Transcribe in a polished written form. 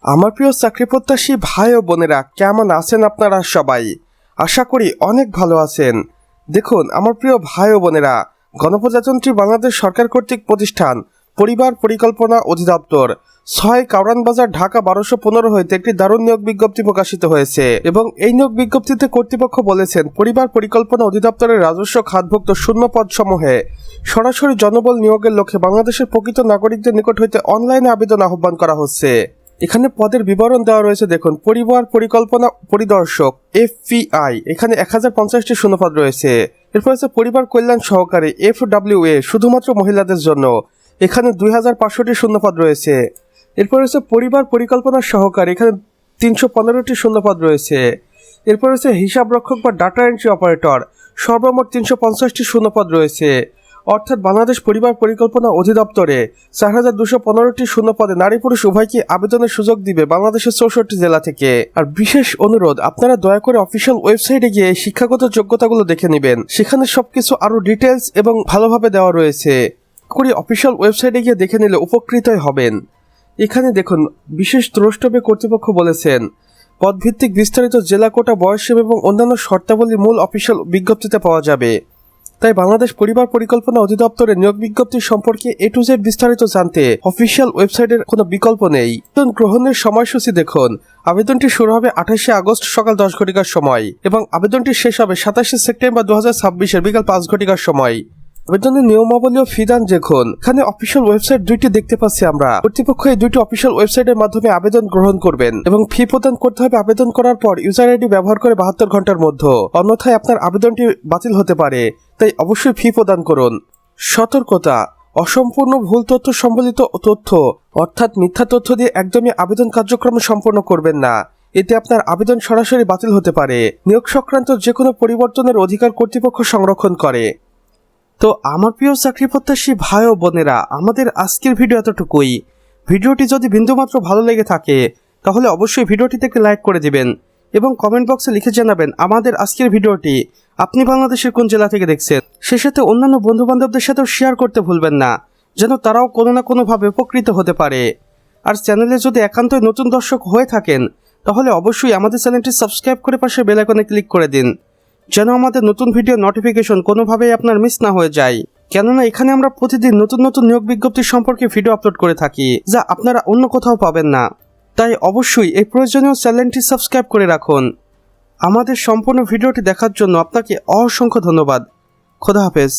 আমার প্রিয় চাকরি প্রত্যাশী ভাই ও বোনেরা, কেমন আছেন আপনারা সবাই? আশা করি অনেক ভালো আছেন। দেখুন আমার প্রিয় ভাই ও বোনেরা, গণপ্রজাতন্ত্রী বাংলাদেশ সরকার কর্তৃক প্রতিষ্ঠান পরিবার পরিকল্পনা অধিদপ্তর ৬ কাউরান বাজার ঢাকা ১২১৫ হইতে একটি দারুণ নিয়োগ বিজ্ঞপ্তি প্রকাশিত হয়েছে এবং এই নিয়োগ বিজ্ঞপ্তিতে কর্তৃপক্ষ বলেছেন পরিবার পরিকল্পনা অধিদপ্তরের রাজস্ব খাতভুক্ত শূন্য পদসমূহে সরাসরি জনবল নিয়োগের লক্ষ্যে বাংলাদেশের প্রকৃত নাগরিকদের নিকট হইতে অনলাইনে আবেদন আহ্বান করা হচ্ছে। এখানে পদের বিবরণ দেওয়া রয়েছে। দেখুন, পরিবার পরিকল্পনা পরিদর্শক FPI, এখানে 1050টি শূন্যপদ রয়েছে। এরপর আছে পরিবার কল্যাণ সহকারী FWA, শুধুমাত্র মহিলাদের জন্য, এখানে 2500টি শূন্যপদ রয়েছে। এরপর আছে পরিবার পরিকল্পনা সহকারী, এখানে 315টি শূন্যপদ রয়েছে। এরপর আছে হিসাব রক্ষক বা ডাটা এন্ট্রি অপারেটর, সর্বমোট 350টি শূন্যপদ রয়েছে। অর্থাৎ বাংলাদেশ পরিবার পরিকল্পনা অধিদপ্তরে 4215টি শূন্যপদে নারী পুরুষ উভয়কে আবেদনের সুযোগ দিবে বাংলাদেশের 64 জেলা থেকে। আর বিশেষ অনুরোধ, আপনারা দয়া করে অফিসিয়াল ওয়েবসাইটে গিয়ে শিক্ষাগত যোগ্যতাগুলো দেখে নেবেন, সেখানে সবকিছু আরো ডিটেলস এবং ভালোভাবে দেওয়া রয়েছে। করি অফিসিয়াল ওয়েবসাইটে গিয়ে দেখে নিলে উপকৃতই হবেন। এখানে দেখুন, বিশেষ দ্রষ্টব্যে কর্তৃপক্ষ বলেছেন পদভিত্তিক বিস্তারিত জেলা কোটা, বয়সসীমা এবং অন্যান্য শর্তাবলী মূল অফিসিয়াল বিজ্ঞপ্তিতে পাওয়া যাবে। তাই বাংলাদেশ পরিবার পরিকল্পনা অধিদপ্তরের নিয়োগ বিজ্ঞপ্তি সম্পর্কে A to Z বিস্তারিত জানতে অফিসিয়াল ওয়েবসাইটের কোনো বিকল্প নেই। আবেদন গ্রহণের সময়সূচি দেখুন, আবেদনটি শুরু হবে 28শে আগস্ট সকাল 10 ঘটিকার সময় এবং আবেদনটি শেষ হবে 27শে সেপ্টেম্বর 2026 বিকাল 5 ঘটিকার সময়। আবেদনের নিয়মাবলী ও ফি দান দেখুন, এখানে অফিসিয়াল ওয়েবসাইট দুইটি দেখতে পাচ্ছি আমরা। কর্তৃপক্ষ এই দুইটি অফিসিয়াল ওয়েবসাইটের মাধ্যমে আবেদন গ্রহণ করবেন এবং ফি প্রদান করতে হবে আবেদন করার পর ইউজার আইডি ব্যবহার করে 72 ঘন্টার মধ্যে, অন্যথায় আপনার আবেদনটি বাতিল হতে পারে। তাই অবশ্যই ফি প্রদান করুন। সতর্কতা, অসম্পূর্ণ ভুল তথ্য সম্বলিত তথ্য অর্থাৎ মিথ্যা তথ্য দিয়ে একদমই আবেদন কার্যক্রম সম্পন্ন করবেন না, এতে আপনার আবেদন সরাসরি বাতিল হতে পারে। নিয়োগ সংক্রান্ত যে কোনো পরিবর্তনের অধিকার কর্তৃপক্ষ সংরক্ষণ করে। তো আমার প্রিয় চাকরি প্রত্যাশী ভাই ও বোনেরা, আমাদের আজকের ভিডিও এতটুকুই। ভিডিওটি যদি বিন্দুমাত্র ভালো লেগে থাকে তাহলে অবশ্যই ভিডিওটিতে একটি লাইক করে দিবেন এবং কমেন্ট বক্সে লিখে জানাবেন আমাদের আজকের ভিডিওটি আপনি বাংলাদেশের কোন জেলা থেকে দেখছেন। সে সাথে অন্যান্য বন্ধু বান্ধবদের সাথেও শেয়ার করতে ভুলবেন না, যেন তারাও কোনো না কোনোভাবে উপকৃত হতে পারে। আর চ্যানেলে যদি একান্তই নতুন দর্শক হয়ে থাকেন তাহলে অবশ্যই আমাদের চ্যানেলটি সাবস্ক্রাইব করে পাশে বেল আইকনে ক্লিক করে দিন, যেন আমাদের নতুন ভিডিও নোটিফিকেশন কোনোভাবেই আপনার মিস না হয়ে যায়। কেননা এখানে আমরা প্রতিদিন নতুন নতুন নিয়োগ বিজ্ঞপ্তি সম্পর্কে ভিডিও আপলোড করে থাকি, যা আপনারা অন্য কোথাও পাবেন না। তাই অবশ্যই এই প্রয়োজনীয় চ্যানেলটি সাবস্ক্রাইব করে রাখুন। আমাদের সম্পূর্ণ ভিডিওটি দেখার জন্য আপনাকে অসংখ্য ধন্যবাদ। খোদা হাফেজ।